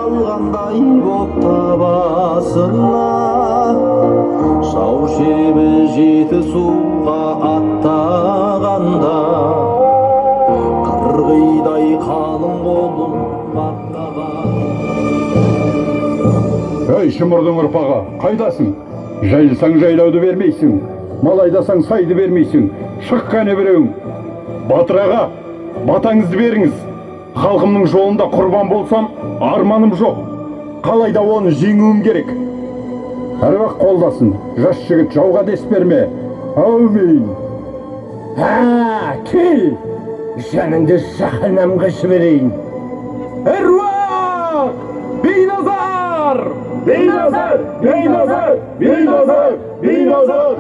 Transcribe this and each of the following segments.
қалғандай боп табасына жау шебі жеті суға аттағанда қырғидай қалың қолын бақтаған. Ей шымырдың ұрпағы, қайдасың? Жайылсаң жайлауды бермейсің, мал айдасаң сайды бермейсің. Шық қане біреуің. Батыр аға, батаңызды беріңіз. Халқымның жолында құрбан болсам, арманым жоқ. Қалайда оны жеңуім керек. Әруақ қолдасын, жас жігіт, жауға дес берме. Әумин. Кел, жаныңды жаһаннамға жіберейін. Әруақ! Бейназар! Бейназар! Бейназар! Бейназар! Бейназар!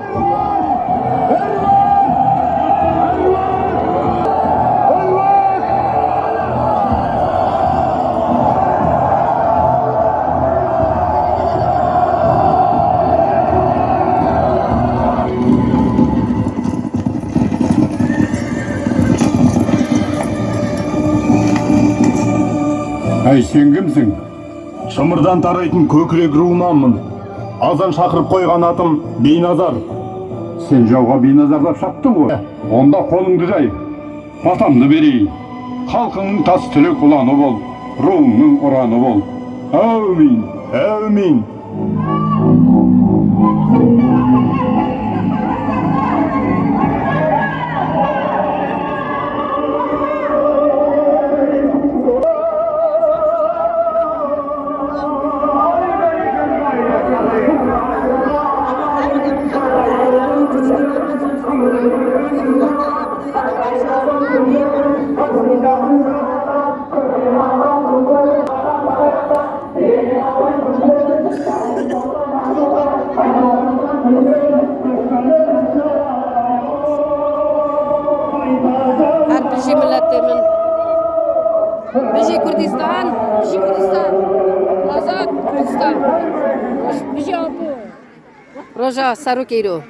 Әй, сен кімсің? Шымырдан тарайтын көкірек руынанмын. Азан шақырып қойған атым Бейназар. Сен жауға Бейназарлап шаптың ғой. Онда қолыңды жай, батамды берейін. Халқыңның тас түлек ұланы бол, руыңның ұраны бол. Әумин, әумин. Biji milletlerinin Biji Kürdistan, Azad Kürdistan, Biji Abu, Roja Sarukiru.